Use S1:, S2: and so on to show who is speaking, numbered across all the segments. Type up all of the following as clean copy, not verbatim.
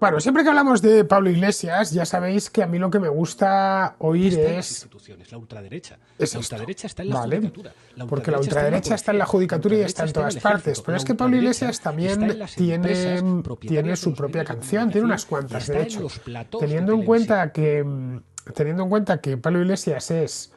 S1: Bueno, siempre que hablamos de Pablo Iglesias, ya sabéis que a mí lo que me gusta oír
S2: Está en las
S1: es
S2: instituciones, la ultraderecha.
S1: es
S2: La
S1: esto,
S2: ultraderecha está en la
S1: ¿vale?
S2: judicatura. La
S1: Porque la
S2: ultraderecha
S1: ultraderecha está en la
S2: policía,
S1: judicatura y está en
S2: está en
S1: todas
S2: el
S1: partes.
S2: ejército,
S1: Pero
S2: la
S1: es que Pablo
S2: ultraderecha
S1: Iglesias
S2: está en
S1: también
S2: las
S1: tiene,
S2: empresas
S1: tiene
S2: propietarias de
S1: su
S2: los
S1: propia
S2: medios de
S1: canción, tiene unas
S2: comunicación y
S1: cuantas, de
S2: está en
S1: hecho.
S2: los platós de
S1: Teniendo en
S2: televisión.
S1: cuenta que, teniendo en cuenta que Pablo Iglesias es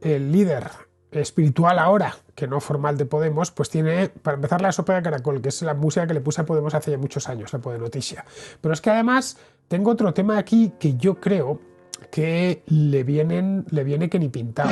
S1: el líder espiritual ahora, que no formal de Podemos, pues tiene, para empezar, la sopa de caracol, que es la música que le puse a Podemos hace ya muchos años, la Podenoticia. Pero es que además tengo otro tema aquí que yo creo que le viene que ni pintado,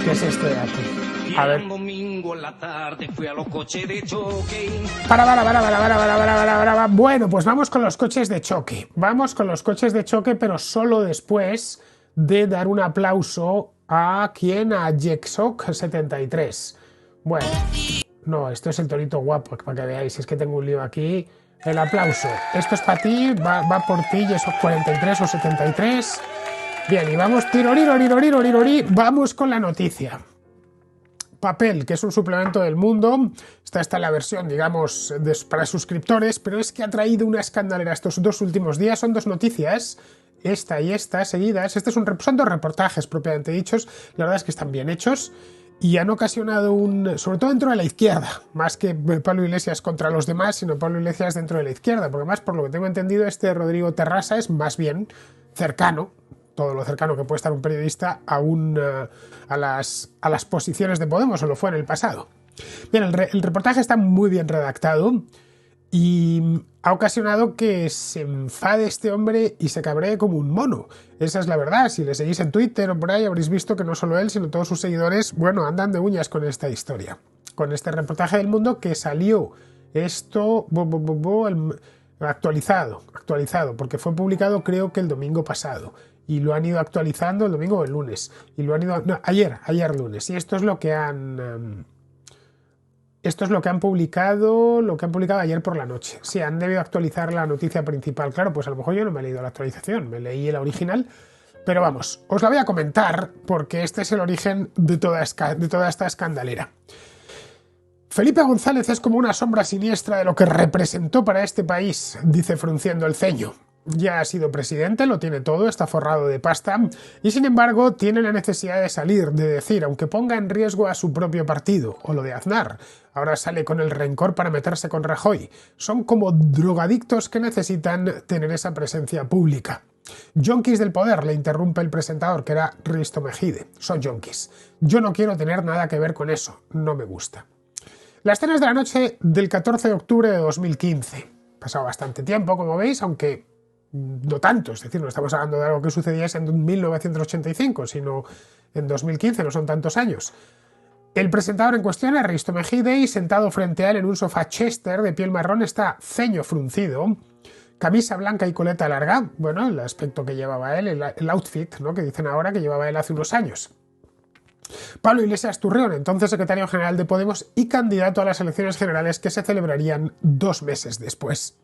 S1: que es este de aquí. A ver.
S3: Domingo en la tarde fui a los coches de choque.
S1: Para. Bueno, pues vamos con los coches de choque. Vamos con los coches de choque, pero solo después de dar un aplauso a quién, a Jexoc73. Bueno, no, esto es el torito guapo, para que veáis, es que tengo un lío aquí. El aplauso. Esto es para ti, va por ti, Jexoc43 o 73. Bien, y vamos, vamos con la noticia. Papel, que es un suplemento del Mundo, está en la versión, digamos, para suscriptores, pero es que ha traído una escandalera estos dos últimos días. Son dos noticias, esta y esta, seguidas. Son dos reportajes propiamente dichos, la verdad es que están bien hechos y han ocasionado sobre todo dentro de la izquierda, más que Pablo Iglesias contra los demás, sino Pablo Iglesias dentro de la izquierda, porque además, por lo que tengo entendido, Rodrigo Terrasa es más bien cercano, todo lo cercano que puede estar un periodista a las posiciones de Podemos, o lo fue en el pasado. Bien, el reportaje está muy bien redactado y ha ocasionado que se enfade este hombre y se cabree como un mono. Esa es la verdad. Si le seguís en Twitter o por ahí, habréis visto que no solo él, sino todos sus seguidores, bueno, andan de uñas con esta historia. Con este reportaje del Mundo que salió actualizado, porque fue publicado creo que el domingo pasado. Y lo han ido actualizando el domingo o el lunes. Y lo han ido. No, ayer lunes. Y esto es lo que han. Esto es lo que han publicado ayer por la noche. Sí, han debido actualizar la noticia principal. Claro, pues a lo mejor yo no me he leído la actualización, me leí el original. Pero vamos, os la voy a comentar porque este es el origen de toda esta escandalera. Felipe González es como una sombra siniestra de lo que representó para este país, dice frunciendo el ceño. Ya ha sido presidente, lo tiene todo, está forrado de pasta y sin embargo tiene la necesidad de salir, de decir, aunque ponga en riesgo a su propio partido, o lo de Aznar. Ahora sale con el rencor para meterse con Rajoy. Son como drogadictos que necesitan tener esa presencia pública. Yonkis del poder, le interrumpe el presentador, que era Risto Mejide. Son yonkis. Yo no quiero tener nada que ver con eso, no me gusta. Las escenas de la noche del 14 de octubre de 2015. Ha pasado bastante tiempo, como veis, aunque no tanto, es decir, no estamos hablando de algo que sucediese en 1985, sino en 2015, no son tantos años. El presentador en cuestión es Risto Mejide y sentado frente a él en un sofá Chester de piel marrón está ceño fruncido, camisa blanca y coleta larga, bueno, el aspecto que llevaba él, el outfit, ¿no?, que dicen ahora que llevaba él hace unos años. Pablo Iglesias Turrión, entonces secretario general de Podemos y candidato a las elecciones generales que se celebrarían 2 meses después.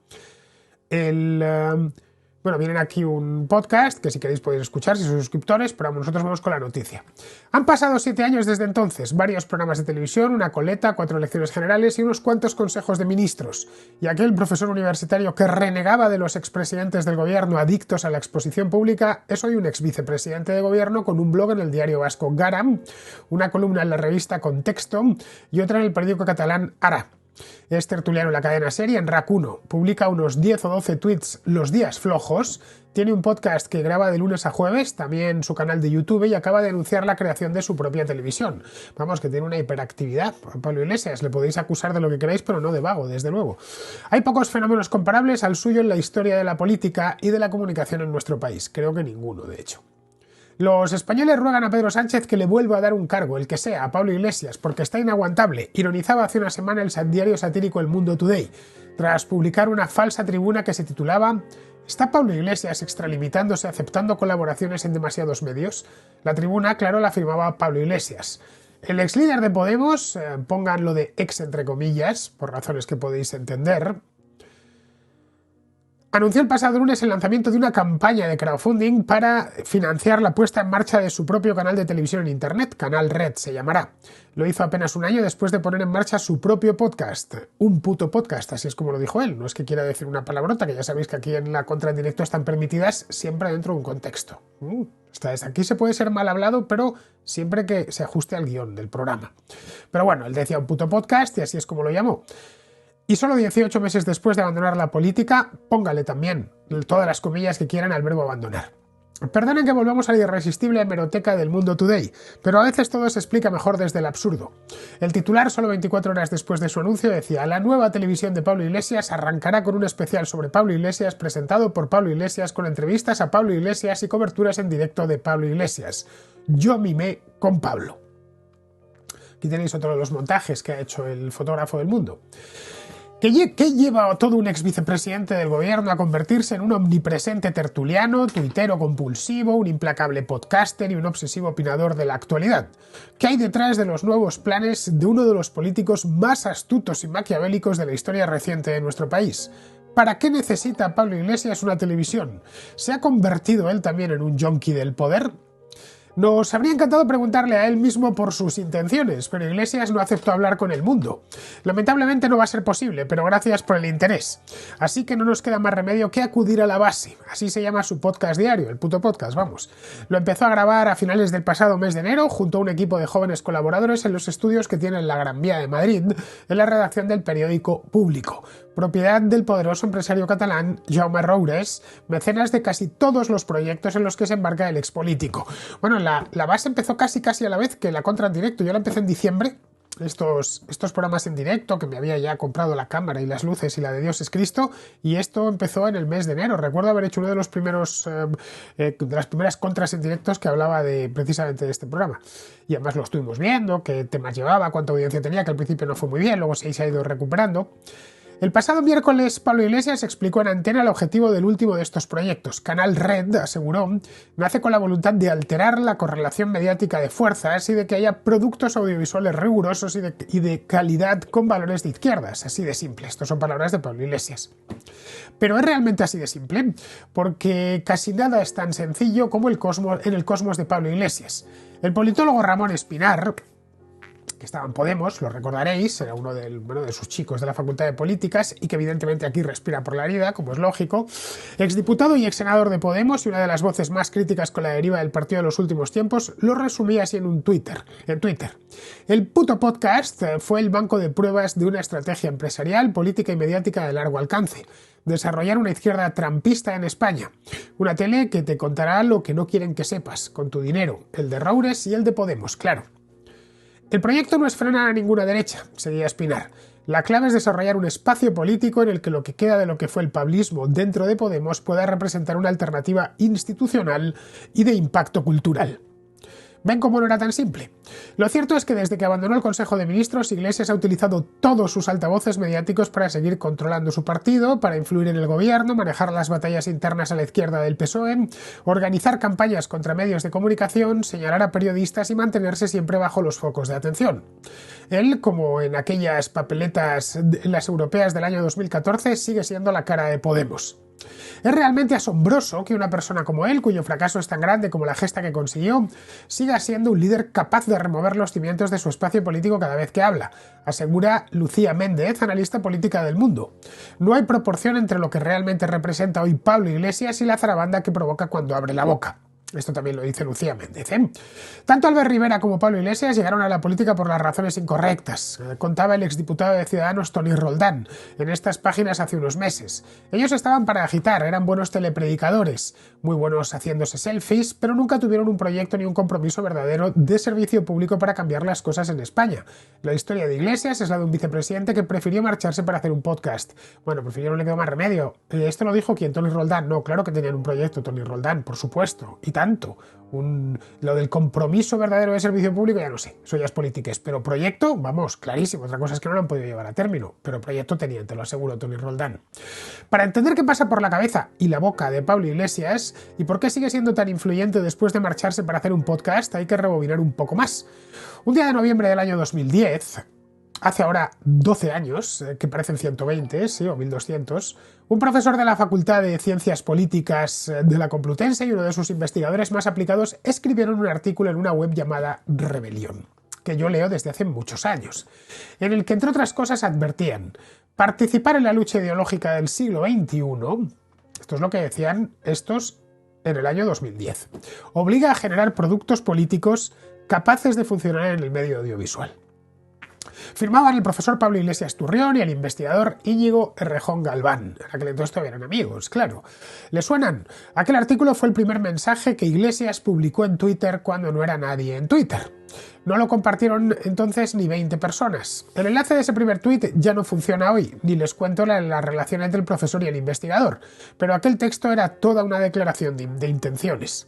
S1: Vienen aquí un podcast que si queréis podéis escuchar si sois suscriptores, pero nosotros vamos con la noticia. Han pasado 7 años desde entonces, varios programas de televisión, una coleta, 4 elecciones generales y unos cuantos consejos de ministros. Y aquel profesor universitario que renegaba de los expresidentes del gobierno adictos a la exposición pública es hoy un exvicepresidente de gobierno con un blog en el diario vasco Garam, una columna en la revista Contexto y otra en el periódico catalán Ara. Es tertuliano en la cadena SER, en RAC 1. Publica unos 10 o 12 tweets los días flojos. Tiene un podcast que graba de lunes a jueves, también su canal de YouTube, y acaba de anunciar la creación de su propia televisión. Vamos, que tiene una hiperactividad. Pablo Iglesias, le podéis acusar de lo que queráis, pero no de vago, desde luego. Hay pocos fenómenos comparables al suyo en la historia de la política y de la comunicación en nuestro país. Creo que ninguno, de hecho. Los españoles ruegan a Pedro Sánchez que le vuelva a dar un cargo, el que sea, a Pablo Iglesias, porque está inaguantable, ironizaba hace una semana el diario satírico El Mundo Today, tras publicar una falsa tribuna que se titulaba ¿Está Pablo Iglesias extralimitándose aceptando colaboraciones en demasiados medios? La tribuna, claro, la firmaba Pablo Iglesias. El ex líder de Podemos, pongan lo de ex entre comillas, por razones que podéis entender, anunció el pasado lunes el lanzamiento de una campaña de crowdfunding para financiar la puesta en marcha de su propio canal de televisión en Internet, Canal Red se llamará. Lo hizo apenas un año después de poner en marcha su propio podcast, un puto podcast, así es como lo dijo él. No es que quiera decir una palabrota, que ya sabéis que aquí en la Contra en Directo están permitidas siempre dentro de un contexto. Desde aquí se puede ser mal hablado, pero siempre que se ajuste al guión del programa. Pero bueno, él decía un puto podcast y así es como lo llamó. Y solo 18 meses después de abandonar la política, póngale también todas las comillas que quieran al verbo abandonar. Perdonen que volvamos a la irresistible hemeroteca del Mundo Today, pero a veces todo se explica mejor desde el absurdo. El titular, solo 24 horas después de su anuncio, decía: la nueva televisión de Pablo Iglesias arrancará con un especial sobre Pablo Iglesias presentado por Pablo Iglesias, con entrevistas a Pablo Iglesias y coberturas en directo de Pablo Iglesias. Yo mimé con Pablo. Aquí tenéis otro de los montajes que ha hecho el fotógrafo del Mundo. ¿Qué lleva a todo un ex vicepresidente del gobierno a convertirse en un omnipresente tertuliano, tuitero compulsivo, un implacable podcaster y un obsesivo opinador de la actualidad? ¿Qué hay detrás de los nuevos planes de uno de los políticos más astutos y maquiavélicos de la historia reciente de nuestro país? ¿Para qué necesita Pablo Iglesias una televisión? ¿Se ha convertido él también en un yonki del poder? Nos habría encantado preguntarle a él mismo por sus intenciones, pero Iglesias no aceptó hablar con el mundo. Lamentablemente no va a ser posible, pero gracias por el interés. Así que no nos queda más remedio que acudir a la base. Así se llama su podcast diario, el puto podcast, vamos. Lo empezó a grabar a finales del pasado mes de enero, junto a un equipo de jóvenes colaboradores en los estudios que tiene en la Gran Vía de Madrid, en la redacción del periódico Público, propiedad del poderoso empresario catalán Jaume Roures, mecenas de casi todos los proyectos en los que se embarca el expolítico. Bueno, la base empezó casi a la vez que la Contra en Directo. Yo la empecé en diciembre, estos programas en directo, que me había ya comprado la cámara y las luces y la de Dios es Cristo, y esto empezó en el mes de enero. Recuerdo haber hecho uno de los primeros de las primeras contras en directos que hablaba precisamente de este programa. Y además lo estuvimos viendo, qué temas llevaba, cuánta audiencia tenía, que al principio no fue muy bien, luego se ha ido recuperando. El pasado miércoles, Pablo Iglesias explicó en antena el objetivo del último de estos proyectos. Canal Red, aseguró, nace con la voluntad de alterar la correlación mediática de fuerzas y de que haya productos audiovisuales rigurosos y de calidad con valores de izquierdas. Así de simple. Estas son palabras de Pablo Iglesias. Pero es realmente así de simple, porque casi nada es tan sencillo como en el cosmos de Pablo Iglesias. El politólogo Ramón Espinar, que estaba en Podemos, lo recordaréis, era uno de sus chicos de la Facultad de Políticas y que evidentemente aquí respira por la herida, como es lógico, exdiputado y exsenador de Podemos y una de las voces más críticas con la deriva del partido de los últimos tiempos, lo resumía así en Twitter. El puto podcast fue el banco de pruebas de una estrategia empresarial, política y mediática de largo alcance. Desarrollar una izquierda trampista en España. Una tele que te contará lo que no quieren que sepas, con tu dinero, el de Roures y el de Podemos, claro. El proyecto no es frenar a ninguna derecha, seguía Espinar. La clave es desarrollar un espacio político en el que lo que queda de lo que fue el pablismo dentro de Podemos pueda representar una alternativa institucional y de impacto cultural. ¿Ven cómo no era tan simple? Lo cierto es que desde que abandonó el Consejo de Ministros, Iglesias ha utilizado todos sus altavoces mediáticos para seguir controlando su partido, para influir en el gobierno, manejar las batallas internas a la izquierda del PSOE, organizar campañas contra medios de comunicación, señalar a periodistas y mantenerse siempre bajo los focos de atención. Él, como en aquellas papeletas en las europeas del año 2014, sigue siendo la cara de Podemos. Es realmente asombroso que una persona como él, cuyo fracaso es tan grande como la gesta que consiguió, siga siendo un líder capaz de remover los cimientos de su espacio político cada vez que habla, asegura Lucía Méndez, analista política del Mundo. No hay proporción entre lo que realmente representa hoy Pablo Iglesias y la zarabanda que provoca cuando abre la boca. Esto también lo dice Lucía Méndez, ¿eh? Tanto Albert Rivera como Pablo Iglesias llegaron a la política por las razones incorrectas, contaba el exdiputado de Ciudadanos Tony Roldán en estas páginas hace unos meses. Ellos estaban para agitar, eran buenos telepredicadores, muy buenos haciéndose selfies, pero nunca tuvieron un proyecto ni un compromiso verdadero de servicio público para cambiar las cosas en España. La historia de Iglesias es la de un vicepresidente que prefirió marcharse para hacer un podcast. Bueno, prefirió, no le quedó más remedio. ¿Esto lo dijo quién? Tony Roldán. No, claro que tenían un proyecto, Tony Roldán, por supuesto. Y tanto. Lo del compromiso verdadero de servicio público ya no sé, eso ya es politiqués, pero proyecto, vamos, clarísimo. Otra cosa es que no lo han podido llevar a término, pero proyecto tenían, te lo aseguro, Tony Roldán. Para entender qué pasa por la cabeza y la boca de Pablo Iglesias y por qué sigue siendo tan influyente después de marcharse para hacer un podcast, hay que rebobinar un poco más. Un día de noviembre del año 2010, hace ahora 12 años, que parecen 120, sí, o 1200, un profesor de la Facultad de Ciencias Políticas de la Complutense y uno de sus investigadores más aplicados escribieron un artículo en una web llamada Rebelión, que yo leo desde hace muchos años, en el que, entre otras cosas, advertían: participar en la lucha ideológica del siglo XXI, esto es lo que decían estos en el año 2010, obliga a generar productos políticos capaces de funcionar en el medio audiovisual. Firmaban el profesor Pablo Iglesias Turrión y el investigador Íñigo Errejón Galván. En aquel entonces todavía eran amigos, claro. ¿Le suenan? Aquel artículo fue el primer mensaje que Iglesias publicó en Twitter cuando no era nadie en Twitter. No lo compartieron entonces ni 20 personas. El enlace de ese primer tuit ya no funciona hoy, ni les cuento las relaciones entre el profesor y el investigador, pero aquel texto era toda una declaración de intenciones.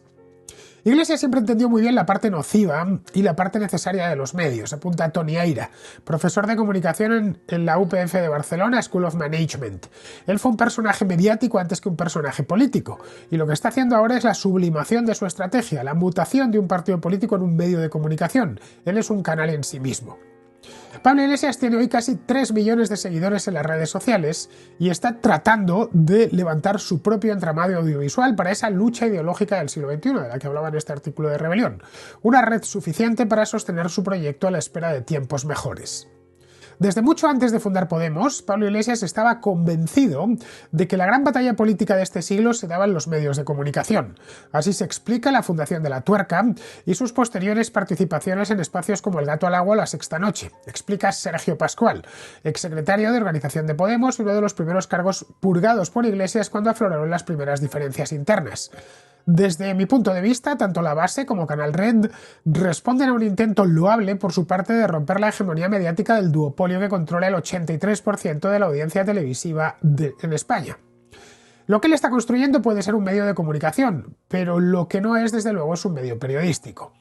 S1: Iglesias siempre entendió muy bien la parte nociva y la parte necesaria de los medios, apunta Toni Aira, profesor de comunicación en la UPF de Barcelona, School of Management. Él fue un personaje mediático antes que un personaje político, y lo que está haciendo ahora es la sublimación de su estrategia, la mutación de un partido político en un medio de comunicación. Él es un canal en sí mismo. Pablo Iglesias tiene hoy casi 3 millones de seguidores en las redes sociales y está tratando de levantar su propio entramado audiovisual para esa lucha ideológica del siglo XXI, de la que hablaba en este artículo de Rebelión. Una red suficiente para sostener su proyecto a la espera de tiempos mejores. Desde mucho antes de fundar Podemos, Pablo Iglesias estaba convencido de que la gran batalla política de este siglo se daba en los medios de comunicación. Así se explica la fundación de La Tuerca y sus posteriores participaciones en espacios como El Gato al Agua o La Sexta Noche. Explica Sergio Pascual, exsecretario de Organización de Podemos y uno de los primeros cargos purgados por Iglesias cuando afloraron las primeras diferencias internas. Desde mi punto de vista, tanto La Base como Canal Red responden a un intento loable por su parte de romper la hegemonía mediática del duopolio que controla el 83% de la audiencia televisiva en España. Lo que él está construyendo puede ser un medio de comunicación, pero lo que no es, desde luego, es un medio periodístico.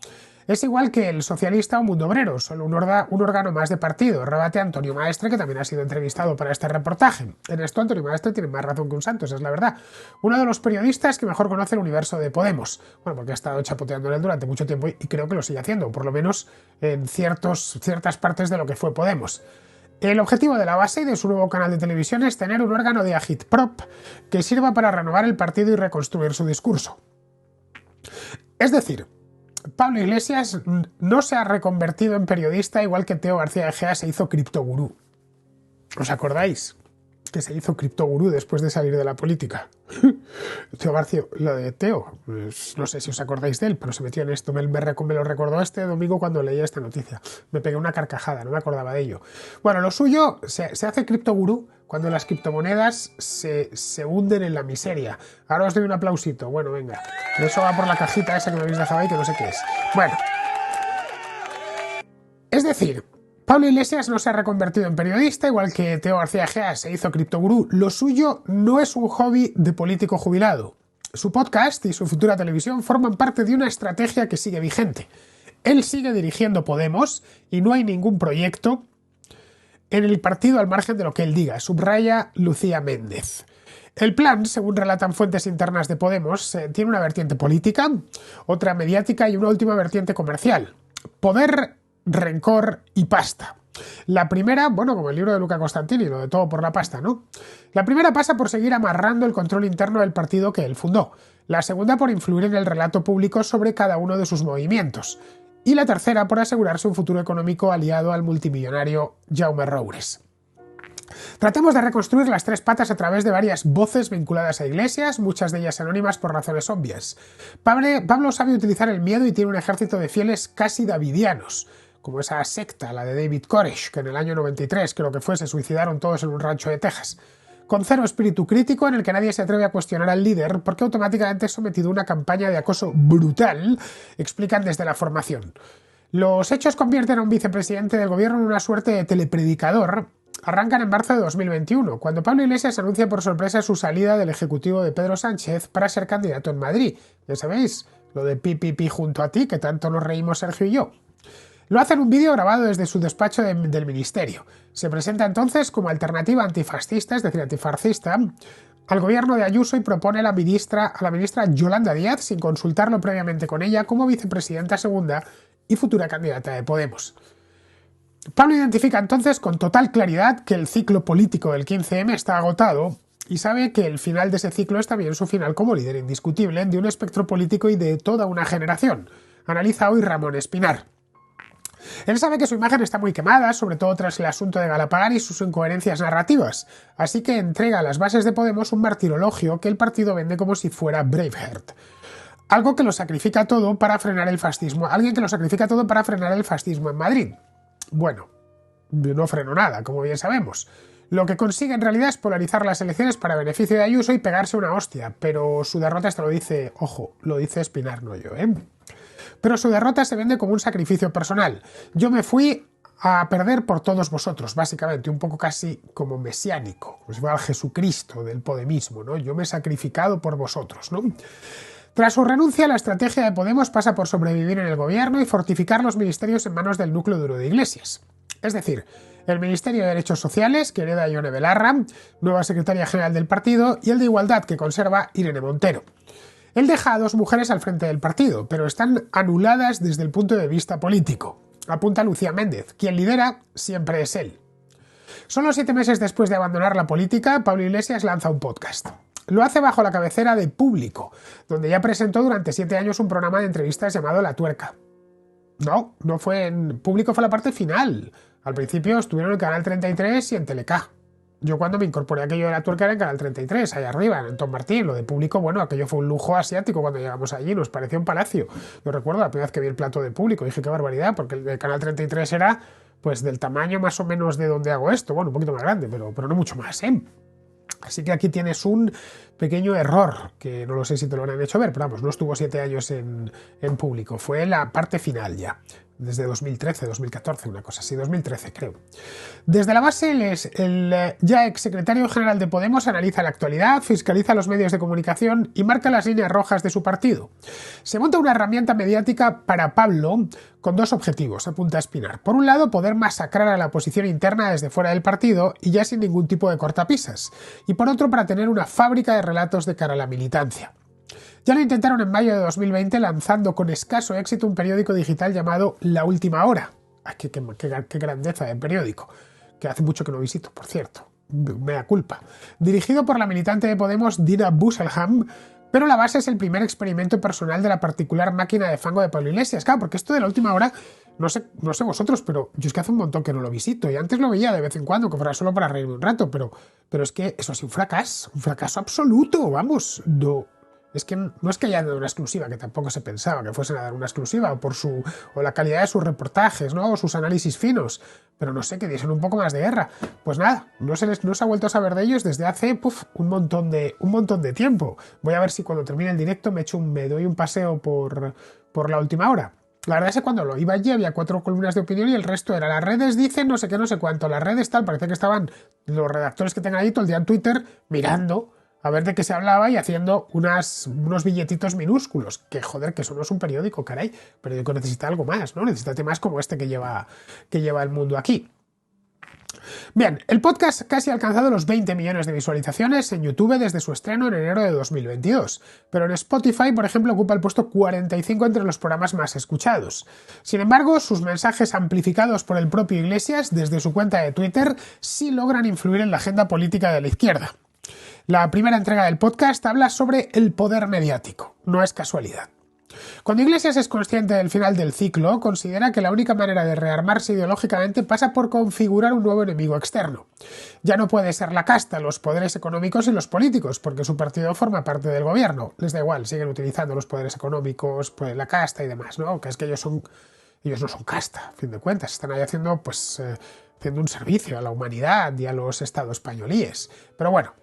S1: Es igual que El Socialista o Mundo Obrero, solo un órgano más de partido, rebate Antonio Maestre, que también ha sido entrevistado para este reportaje. En esto Antonio Maestre tiene más razón que un santo, esa es la verdad. Uno de los periodistas que mejor conoce el universo de Podemos. Bueno, porque ha estado chapoteando en él durante mucho tiempo y creo que lo sigue haciendo, por lo menos en ciertas partes de lo que fue Podemos. El objetivo de La Base y de su nuevo canal de televisión es tener un órgano de agitprop que sirva para renovar el partido y reconstruir su discurso. Es decir, Pablo Iglesias no se ha reconvertido en periodista igual que Teo García Egea se hizo criptogurú. ¿Os acordáis? Que se hizo criptogurú después de salir de la política. Teo García, lo de Teo, pues no sé si os acordáis de él, pero se metió en esto. Me lo recordó este domingo cuando leía esta noticia. Me pegué una carcajada, no me acordaba de ello. Bueno, lo suyo se hace criptogurú cuando las criptomonedas se hunden en la miseria. Ahora os doy un aplausito. Bueno, venga. Eso va por la cajita esa que me habéis dejado ahí, que no sé qué es. Bueno. Es decir, Pablo Iglesias no se ha reconvertido en periodista, igual que Teo García Egea se hizo criptogurú. Lo suyo no es un hobby de político jubilado. Su podcast y su futura televisión forman parte de una estrategia que sigue vigente. Él sigue dirigiendo Podemos y no hay ningún proyecto en el partido al margen de lo que él diga, subraya Lucía Méndez. El plan, según relatan fuentes internas de Podemos, tiene una vertiente política, otra mediática y una última vertiente comercial. Poder, rencor y pasta. La primera, bueno, como el libro de Luca Costantini, lo de todo por la pasta, ¿no? La primera pasa por seguir amarrando el control interno del partido que él fundó. La segunda por influir en el relato público sobre cada uno de sus movimientos. Y la tercera por asegurarse un futuro económico aliado al multimillonario Jaume Roures. Tratemos de reconstruir las tres patas a través de varias voces vinculadas a Iglesias, muchas de ellas anónimas por razones obvias. Pablo sabe utilizar el miedo y tiene un ejército de fieles casi davidianos, como esa secta, la de David Koresh, que en el año 93, creo que fue, se suicidaron todos en un rancho de Texas. Con cero espíritu crítico en el que nadie se atreve a cuestionar al líder porque automáticamente es sometido a una campaña de acoso brutal, explican desde la formación. Los hechos convierten a un vicepresidente del gobierno en una suerte de telepredicador. Arrancan en marzo de 2021, cuando Pablo Iglesias anuncia por sorpresa su salida del ejecutivo de Pedro Sánchez para ser candidato en Madrid. Ya sabéis, lo de pi junto a ti, que tanto nos reímos Sergio y yo. Lo hace en un vídeo grabado desde su despacho del ministerio. Se presenta entonces como alternativa antifascista, es decir, antifarcista, al gobierno de Ayuso y propone a la ministra Yolanda Díaz, sin consultarlo previamente con ella, como vicepresidenta segunda y futura candidata de Podemos. Pablo identifica entonces con total claridad que el ciclo político del 15M está agotado y sabe que el final de ese ciclo es también su final como líder indiscutible de un espectro político y de toda una generación. Analiza hoy Ramón Espinar. Él sabe que su imagen está muy quemada, sobre todo tras el asunto de Galapagar y sus incoherencias narrativas, así que entrega a las bases de Podemos un martirologio que el partido vende como si fuera Braveheart. Algo que lo sacrifica todo para frenar el fascismo. Alguien que lo sacrifica todo para frenar el fascismo en Madrid. Bueno, no frenó nada, como bien sabemos. Lo que consigue en realidad es polarizar las elecciones para beneficio de Ayuso y pegarse una hostia, pero su derrota, esto lo dice, ojo, lo dice Espinar, no yo, Pero su derrota se vende como un sacrificio personal. Yo me fui a perder por todos vosotros, básicamente, un poco casi como mesiánico, como si fuera el Jesucristo del podemismo, ¿no? Yo me he sacrificado por vosotros, ¿no? Tras su renuncia, la estrategia de Podemos pasa por sobrevivir en el gobierno y fortificar los ministerios en manos del núcleo duro de Iglesias. Es decir, el Ministerio de Derechos Sociales, que hereda Ione Belarra, nueva secretaria general del partido, y el de Igualdad, que conserva Irene Montero. Él deja a 2 mujeres al frente del partido, pero están anuladas desde el punto de vista político. Apunta Lucía Méndez, quien lidera siempre es él. Solo 7 meses después de abandonar la política, Pablo Iglesias lanza un podcast. Lo hace bajo la cabecera de Público, donde ya presentó durante 7 años un programa de entrevistas llamado La Tuerca. No fue en Público, fue la parte final. Al principio estuvieron en el Canal 33 y en Teleca. Yo cuando me incorporé a aquello de La Tuerca era en Canal 33, allá arriba, en Antón Martín. Lo de Público, bueno, aquello fue un lujo asiático cuando llegamos allí, nos pareció un palacio. Yo recuerdo la primera vez que vi el plato de Público, dije qué barbaridad, porque el de Canal 33 era pues del tamaño más o menos de donde hago esto, bueno, un poquito más grande, pero no mucho más, Así que aquí tienes un pequeño error, que no lo sé si te lo han hecho ver, pero vamos, no estuvo 7 años en Público, fue la parte final ya, desde 2013, 2014, una cosa así, 2013 creo. Desde la base, el ya exsecretario general de Podemos analiza la actualidad, fiscaliza los medios de comunicación y marca las líneas rojas de su partido. Se monta una herramienta mediática para Pablo con 2 objetivos, apunta Espinar. Por un lado, poder masacrar a la oposición interna desde fuera del partido y ya sin ningún tipo de cortapisas. Y por otro, para tener una fábrica de relatos de cara a la militancia. Ya lo intentaron en mayo de 2020 lanzando con escaso éxito un periódico digital llamado La Última Hora. Qué grandeza de periódico, que hace mucho que no visito, por cierto. Mea culpa. Dirigido por la militante de Podemos Dina Busselham, pero la base es el primer experimento personal de la particular máquina de fango de Pablo Iglesias. Claro, porque esto de La Última Hora, no sé vosotros, pero yo es que hace un montón que no lo visito y antes lo veía de vez en cuando, que fuera solo para reírme un rato, pero es que eso ha sido un fracaso absoluto, vamos, es que no es que hayan dado una exclusiva, que tampoco se pensaba que fuesen a dar una exclusiva, o la calidad de sus reportajes, ¿no? O sus análisis finos, pero no sé, que diesen un poco más de guerra. Pues nada, no se ha vuelto a saber de ellos desde hace un montón de tiempo. Voy a ver si cuando termine el directo me doy un paseo por La Última Hora. La verdad es que cuando lo iba allí había 4 columnas de opinión y el resto era las redes dicen no sé qué, no sé cuánto, las redes tal, parece que estaban los redactores que tengan ahí todo el día en Twitter mirando a ver de qué se hablaba y haciendo unos billetitos minúsculos. Que joder, que eso no es un periódico, caray. El periódico necesita algo más, ¿no? Necesita temas como este que lleva el mundo aquí. Bien, el podcast casi ha alcanzado los 20 millones de visualizaciones en YouTube desde su estreno en enero de 2022, pero en Spotify, por ejemplo, ocupa el puesto 45 entre los programas más escuchados. Sin embargo, sus mensajes amplificados por el propio Iglesias desde su cuenta de Twitter sí logran influir en la agenda política de la izquierda. La primera entrega del podcast habla sobre el poder mediático. No es casualidad. Cuando Iglesias es consciente del final del ciclo, considera que la única manera de rearmarse ideológicamente pasa por configurar un nuevo enemigo externo. Ya no puede ser la casta, los poderes económicos y los políticos, porque su partido forma parte del gobierno. Les da igual, siguen utilizando los poderes económicos, pues, la casta y demás, ¿no? Que es que ellos no son casta, a fin de cuentas. Están ahí haciendo un servicio a la humanidad y a los estados españolíes. Pero bueno,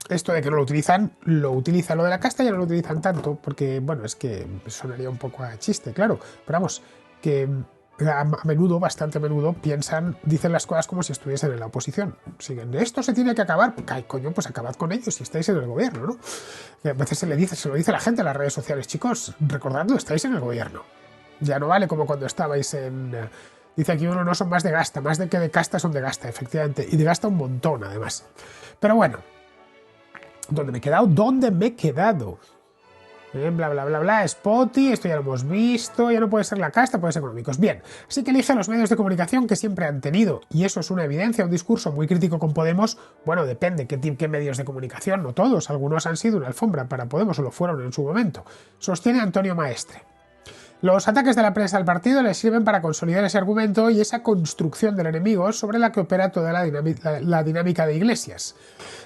S1: esto de que no lo utilizan lo de la casta ya no lo utilizan tanto, porque, bueno, es que sonaría un poco a chiste, claro, pero vamos, que bastante a menudo dicen las cosas como si estuviesen en la oposición. Siguen, esto se tiene que acabar, coño, pues acabad con ello si estáis en el gobierno, ¿no? Y a veces se lo dice a la gente en las redes sociales, chicos, recordadlo, estáis en el gobierno. Ya no vale como cuando estabais en... Dice aquí uno, no son más de gasta, más de que de casta son de gasta, efectivamente, y de gasta un montón, además. Pero bueno, ¿dónde me he quedado? Bla, bla, bla, bla, Spotty, esto ya lo hemos visto, ya no puede ser la casta, puede ser económicos. Bien, así que elige los medios de comunicación que siempre han tenido, y eso es una evidencia, un discurso muy crítico con Podemos. Bueno, depende qué medios de comunicación, no todos, algunos han sido una alfombra para Podemos o lo fueron en su momento, sostiene Antonio Maestre. Los ataques de la prensa al partido le sirven para consolidar ese argumento y esa construcción del enemigo sobre la que opera toda la dinámica de Iglesias.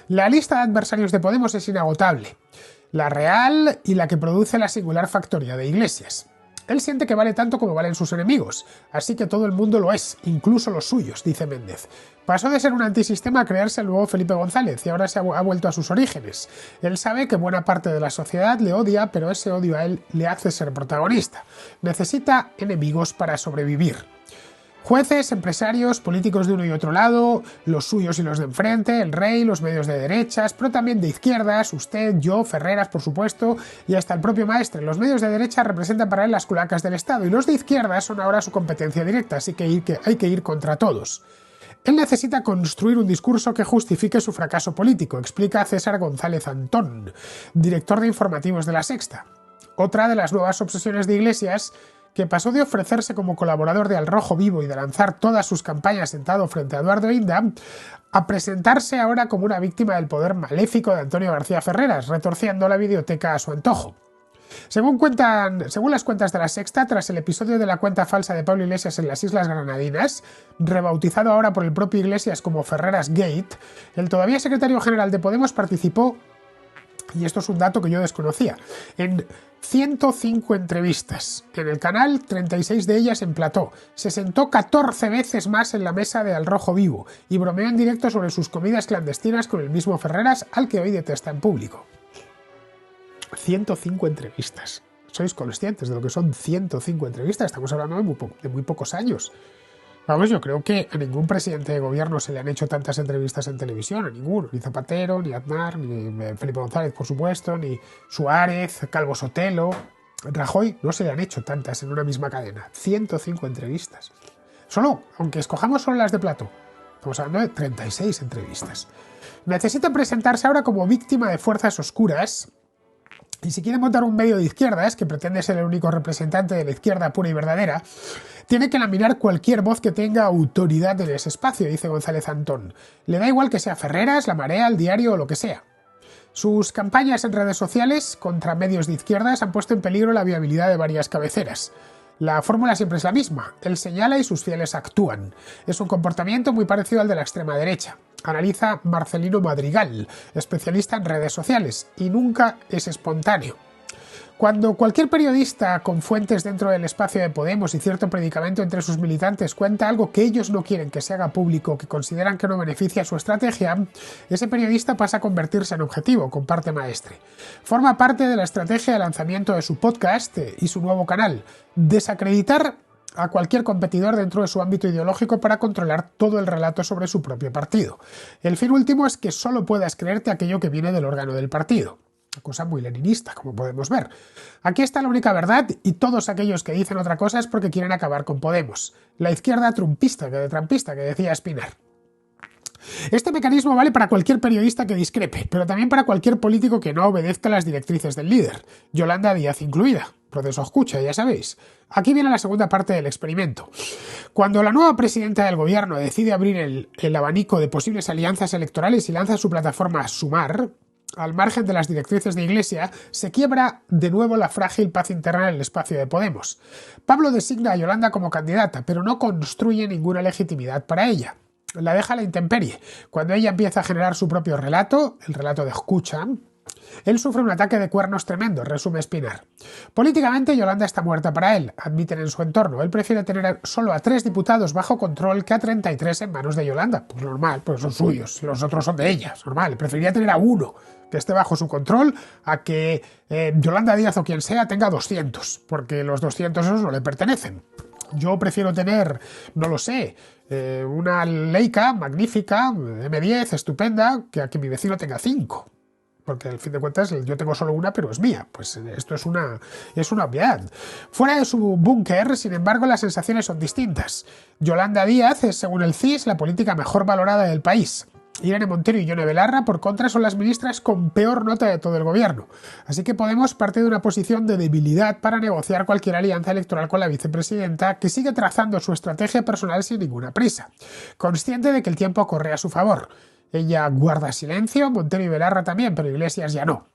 S1: La lista de adversarios de Podemos es inagotable, la real y la que produce la singular factoría de Iglesias. Él siente que vale tanto como valen sus enemigos, así que todo el mundo lo es, incluso los suyos, dice Méndez. Pasó de ser un antisistema a crearse el nuevo Felipe González y ahora se ha vuelto a sus orígenes. Él sabe que buena parte de la sociedad le odia, pero ese odio a él le hace ser protagonista. Necesita enemigos para sobrevivir. Jueces, empresarios, políticos de uno y otro lado, los suyos y los de enfrente, el rey, los medios de derechas, pero también de izquierdas, usted, yo, Ferreras, por supuesto, y hasta el propio Maestre. Los medios de derecha representan para él las culacas del Estado y los de izquierdas son ahora su competencia directa, así que hay que ir contra todos. Él necesita construir un discurso que justifique su fracaso político, explica César González Antón, director de informativos de La Sexta. Otra de las nuevas obsesiones de Iglesias, que pasó de ofrecerse como colaborador de Al Rojo Vivo y de lanzar todas sus campañas sentado frente a Eduardo Inda, a presentarse ahora como una víctima del poder maléfico de Antonio García Ferreras, retorciendo la videoteca a su antojo. Según las cuentas de La Sexta, tras el episodio de la cuenta falsa de Pablo Iglesias en las Islas Granadinas, rebautizado ahora por el propio Iglesias como Ferreras Gate, el todavía secretario general de Podemos participó, y esto es un dato que yo desconocía, en 105 entrevistas. En el canal, 36 de ellas en plató. Se sentó 14 veces más en la mesa de Al Rojo Vivo y bromeó en directo sobre sus comidas clandestinas con el mismo Ferreras, al que hoy detesta en público. 105 entrevistas. ¿Sois conscientes de lo que son 105 entrevistas? Estamos hablando de muy pocos años. Vamos, yo creo que a ningún presidente de gobierno se le han hecho tantas entrevistas en televisión, a ninguno, ni Zapatero, ni Aznar, ni Felipe González, por supuesto, ni Suárez, Calvo Sotelo, Rajoy, no se le han hecho tantas en una misma cadena. 105 entrevistas. Solo, aunque escojamos solo las de plató, estamos hablando de 36 entrevistas. Necesita presentarse ahora como víctima de fuerzas oscuras. Y si quiere montar un medio de izquierdas, que pretende ser el único representante de la izquierda pura y verdadera, tiene que laminar cualquier voz que tenga autoridad en ese espacio, dice González Antón. Le da igual que sea Ferreras, La Marea, El Diario o lo que sea. Sus campañas en redes sociales contra medios de izquierdas han puesto en peligro la viabilidad de varias cabeceras. La fórmula siempre es la misma. Él señala y sus fieles actúan. Es un comportamiento muy parecido al de la extrema derecha. Analiza Marcelino Madrigal, especialista en redes sociales, y nunca es espontáneo. Cuando cualquier periodista con fuentes dentro del espacio de Podemos y cierto predicamento entre sus militantes cuenta algo que ellos no quieren que se haga público, que consideran que no beneficia su estrategia, ese periodista pasa a convertirse en objetivo, comparte Maestre. Forma parte de la estrategia de lanzamiento de su podcast y su nuevo canal, desacreditar a cualquier competidor dentro de su ámbito ideológico para controlar todo el relato sobre su propio partido. El fin último es que solo puedas creerte aquello que viene del órgano del partido. Cosa muy leninista, como podemos ver. Aquí está la única verdad y todos aquellos que dicen otra cosa es porque quieren acabar con Podemos. La izquierda trumpista, que decía Espinar. Este mecanismo vale para cualquier periodista que discrepe, pero también para cualquier político que no obedezca las directrices del líder, Yolanda Díaz incluida. Proceso escucha, ya sabéis. Aquí viene la segunda parte del experimento. Cuando la nueva presidenta del gobierno decide abrir el abanico de posibles alianzas electorales y lanza su plataforma Sumar, al margen de las directrices de Iglesia, se quiebra de nuevo la frágil paz interna en el espacio de Podemos. Pablo designa a Yolanda como candidata, pero no construye ninguna legitimidad para ella. La deja a la intemperie. Cuando ella empieza a generar su propio relato, el relato de escucha, él sufre un ataque de cuernos tremendo, resume Espinar. Políticamente, Yolanda está muerta para él, admiten en su entorno. Él prefiere tener solo a 3 diputados bajo control que a 33 en manos de Yolanda. Pues normal, pues son suyos, los otros son de ella, es normal. Preferiría tener a 1 que esté bajo su control a que Yolanda Díaz o quien sea tenga 200, porque los 200 esos no le pertenecen. Yo prefiero tener, no lo sé, una Leica magnífica, M10, estupenda, que a que mi vecino tenga 5. Porque al fin de cuentas yo tengo solo una, pero es mía. Pues esto es una obviedad. Fuera de su búnker, sin embargo, las sensaciones son distintas. Yolanda Díaz es, según el CIS, la política mejor valorada del país. Irene Montero y Yone Belarra, por contra, son las ministras con peor nota de todo el gobierno. Así que Podemos parte de una posición de debilidad para negociar cualquier alianza electoral con la vicepresidenta, que sigue trazando su estrategia personal sin ninguna prisa, consciente de que el tiempo corre a su favor. Ella guarda silencio, Montero y Belarra también, pero Iglesias ya no.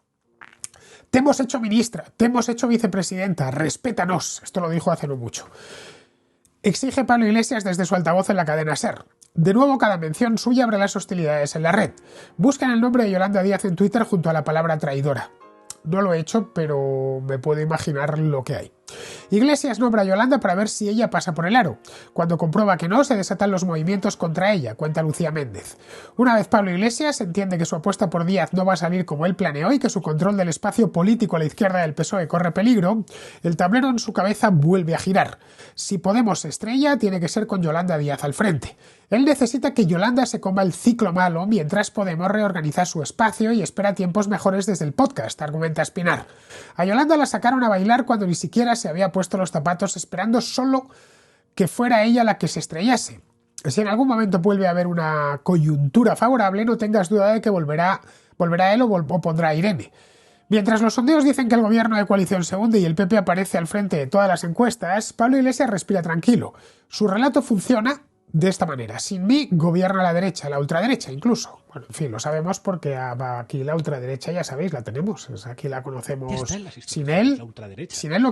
S1: Te hemos hecho ministra, te hemos hecho vicepresidenta, respétanos. Esto lo dijo hace no mucho. Exige Pablo Iglesias desde su altavoz en la cadena SER. De nuevo, cada mención suya abre las hostilidades en la red. Buscan el nombre de Yolanda Díaz en Twitter junto a la palabra traidora. No lo he hecho, pero me puedo imaginar lo que hay. Iglesias nombra a Yolanda para ver si ella pasa por el aro. Cuando comprueba que no, se desatan los movimientos contra ella, cuenta Lucía Méndez. Una vez Pablo Iglesias entiende que su apuesta por Díaz no va a salir como él planeó y que su control del espacio político a la izquierda del PSOE corre peligro, el tablero en su cabeza vuelve a girar. Si Podemos se estrella, tiene que ser con Yolanda Díaz al frente. Él necesita que Yolanda se coma el ciclo malo mientras Podemos reorganiza su espacio y espera tiempos mejores desde el podcast, argumenta Espinar. A Yolanda la sacaron a bailar cuando ni siquiera se había puesto los zapatos, esperando solo que fuera ella la que se estrellase. Si en algún momento vuelve a haber una coyuntura favorable, no tengas duda de que volverá él o pondrá a Irene. Mientras los sondeos dicen que el gobierno de coalición se hunde y el PP aparece al frente de todas las encuestas, Pablo Iglesias respira tranquilo. Su relato funciona de esta manera: sin mí gobierna la derecha, la ultraderecha incluso. Bueno, en fin, lo sabemos porque aquí la ultraderecha, ya sabéis, la tenemos. Aquí la conocemos. Sin él lo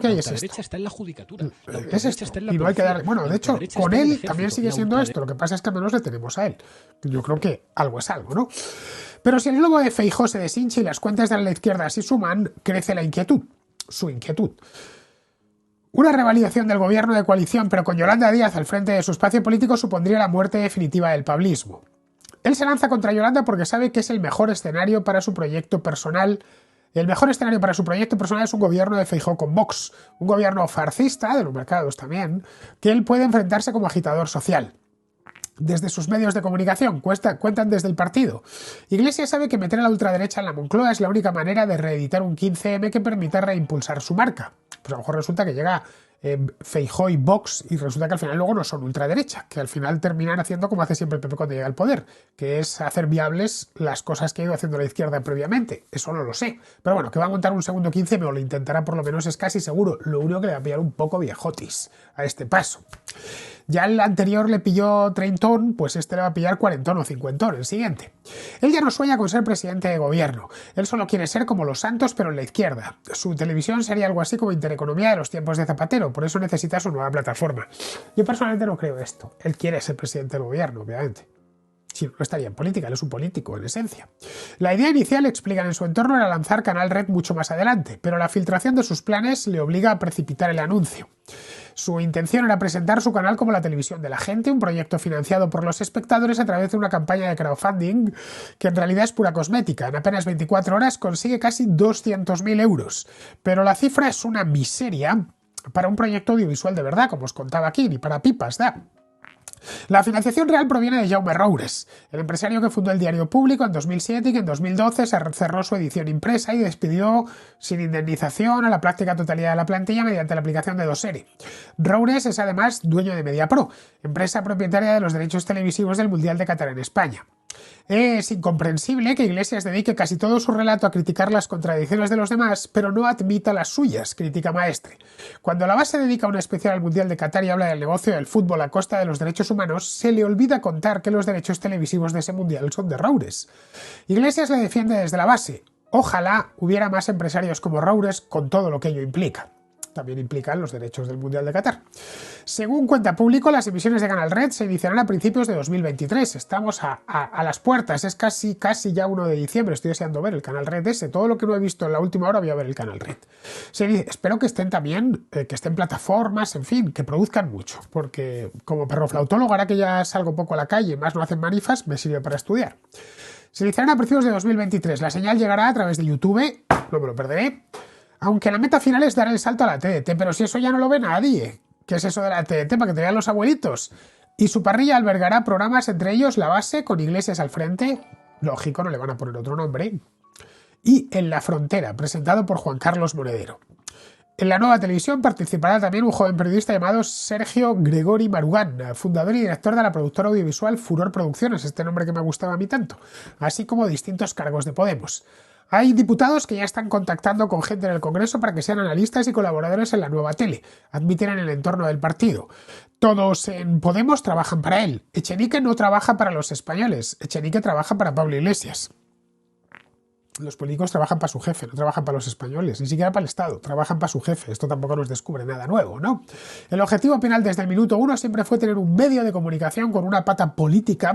S1: que hay es esto. La ultraderecha está en la judicatura. Es esto. Y no hay que dar... Bueno, de hecho, con él también sigue siendo esto. Lo que pasa es que al menos le tenemos a él. Yo creo que algo es algo, ¿no? Pero si el globo de Feijóo se deshincha y las cuentas de la izquierda así suman, crece la inquietud. Su inquietud. Una revalidación del gobierno de coalición, pero con Yolanda Díaz al frente de su espacio político, supondría la muerte definitiva del pablismo. Él se lanza contra Yolanda porque sabe que es el mejor escenario para su proyecto personal. El mejor escenario para su proyecto personal es un gobierno de Feijóo con Vox, un gobierno farcista, de los mercados también, que él puede enfrentarse como agitador social. Desde sus medios de comunicación, cuentan desde el partido. Iglesias sabe que meter a la ultraderecha en la Moncloa es la única manera de reeditar un 15M que permita reimpulsar su marca. Pues a lo mejor resulta que llega Feijóo y Vox y resulta que al final luego no son ultraderecha, que al final terminan haciendo como hace siempre el PP cuando llega al poder, que es hacer viables las cosas que ha ido haciendo la izquierda previamente. Eso no lo sé. Pero bueno, que va a montar un segundo 15M o lo intentará por lo menos es casi seguro. Lo único que le va a pillar un poco viejotis a este paso. Ya el anterior le pilló treintón, pues este le va a pillar cuarentón o cincuentón, el siguiente. Él ya no sueña con ser presidente de gobierno. Él solo quiere ser como los Santos, pero en la izquierda. Su televisión sería algo así como Intereconomía de los tiempos de Zapatero, por eso necesita su nueva plataforma. Yo personalmente no creo esto. Él quiere ser presidente del gobierno, obviamente. Si no, estaría en política, él es un político, en esencia. La idea inicial, explican en su entorno, era lanzar Canal Red mucho más adelante, pero la filtración de sus planes le obliga a precipitar el anuncio. Su intención era presentar su canal como la televisión de la gente, un proyecto financiado por los espectadores a través de una campaña de crowdfunding que en realidad es pura cosmética. En apenas 24 horas consigue casi 200.000 euros, pero la cifra es una miseria para un proyecto audiovisual de verdad, como os contaba aquí, ni para pipas da. La financiación real proviene de Jaume Roures, el empresario que fundó el Diario Público en 2007 y que en 2012 cerró su edición impresa y despidió sin indemnización a la práctica totalidad de la plantilla mediante la aplicación de Dosere. Roures es además dueño de Mediapro, empresa propietaria de los derechos televisivos del Mundial de Qatar en España. Es incomprensible que Iglesias dedique casi todo su relato a criticar las contradicciones de los demás, pero no admita las suyas, critica Maestre. Cuando la base dedica un especial al Mundial de Qatar y habla del negocio del fútbol a costa de los derechos humanos, se le olvida contar que los derechos televisivos de ese Mundial son de Roures. Iglesias le defiende desde la base. Ojalá hubiera más empresarios como Roures con todo lo que ello implica. También implican los derechos del Mundial de Qatar. Según cuenta Público, las emisiones de Canal Red se iniciarán a principios de 2023. Estamos a las puertas, es casi ya 1 de diciembre. Estoy deseando ver el Canal Red ese. Todo lo que no he visto en la última hora voy a ver el Canal Red. Espero que estén también, que estén plataformas, en fin, que produzcan mucho. Porque como perro flautólogo, ahora que ya salgo poco a la calle, más no hacen manifas, me sirve para estudiar. Se iniciarán a principios de 2023. La señal llegará a través de YouTube, no me lo perderé. Aunque la meta final es dar el salto a la TDT, pero si eso ya no lo ve nadie. ¿Qué es eso de la TDT? Para que te vean los abuelitos. Y su parrilla albergará programas, entre ellos La Base, con Iglesias al frente. Lógico, no le van a poner otro nombre. Y En la Frontera, presentado por Juan Carlos Monedero. En la nueva televisión participará también un joven periodista llamado Sergio Gregori Marugán, fundador y director de la productora audiovisual Furor Producciones, este nombre que me gustaba a mí tanto, así como distintos cargos de Podemos. Hay diputados que ya están contactando con gente en el Congreso para que sean analistas y colaboradores en la nueva tele, admiten en el entorno del partido. Todos en Podemos trabajan para él. Echenique no trabaja para los españoles, Echenique trabaja para Pablo Iglesias. Los políticos trabajan para su jefe, no trabajan para los españoles, ni siquiera para el Estado, trabajan para su jefe. Esto tampoco nos descubre nada nuevo, ¿no? El objetivo final desde el minuto 1 siempre fue tener un medio de comunicación con una pata política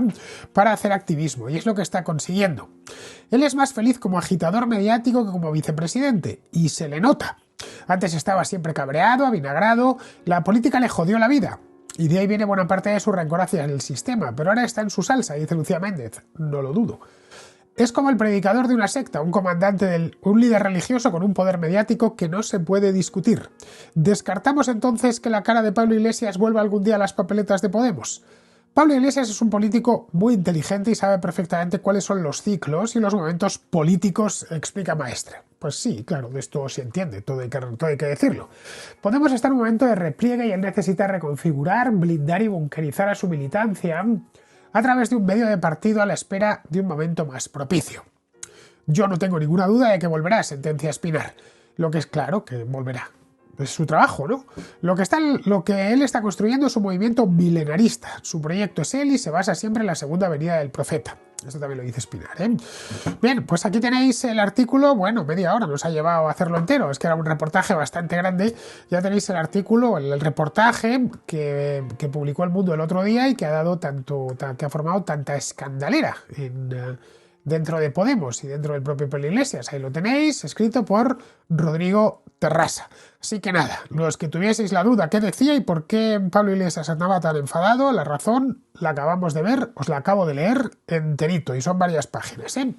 S1: para hacer activismo, y es lo que está consiguiendo. Él es más feliz como agitador mediático que como vicepresidente, y se le nota. Antes estaba siempre cabreado, avinagrado, la política le jodió la vida. Y de ahí viene buena parte de su rencor hacia el sistema, pero ahora está en su salsa, dice Lucía Méndez, no lo dudo. Es como el predicador de una secta, un líder religioso con un poder mediático que no se puede discutir. ¿Descartamos entonces que la cara de Pablo Iglesias vuelva algún día a las papeletas de Podemos? Pablo Iglesias es un político muy inteligente y sabe perfectamente cuáles son los ciclos y los momentos políticos, explica Maestre. Pues sí, claro, de esto se entiende, todo hay que decirlo. Podemos estar en un momento de repliegue y él necesita reconfigurar, blindar y bunkerizar a su militancia a través de un medio de partido a la espera de un momento más propicio. Yo no tengo ninguna duda de que volverá, sentencia Espinar. Lo que es claro que volverá. Es su trabajo, ¿no? Lo que él está construyendo es un movimiento milenarista. Su proyecto es él y se basa siempre en la segunda venida del profeta. Esto también lo dice Espinar, ¿eh? Bien, pues aquí tenéis el artículo. Bueno, media hora nos ha llevado a hacerlo entero. Es que era un reportaje bastante grande. Ya tenéis el artículo, el reportaje que publicó El Mundo el otro día y que ha formado tanta escandalera dentro de Podemos y dentro del propio Pablo Iglesias. Ahí lo tenéis, escrito por Rodrigo Terrasa. Así que nada, los que tuvieseis la duda qué decía y por qué Pablo Iglesias andaba tan enfadado, la razón la acabamos de ver, os la acabo de leer enterito y son varias páginas, ¿eh?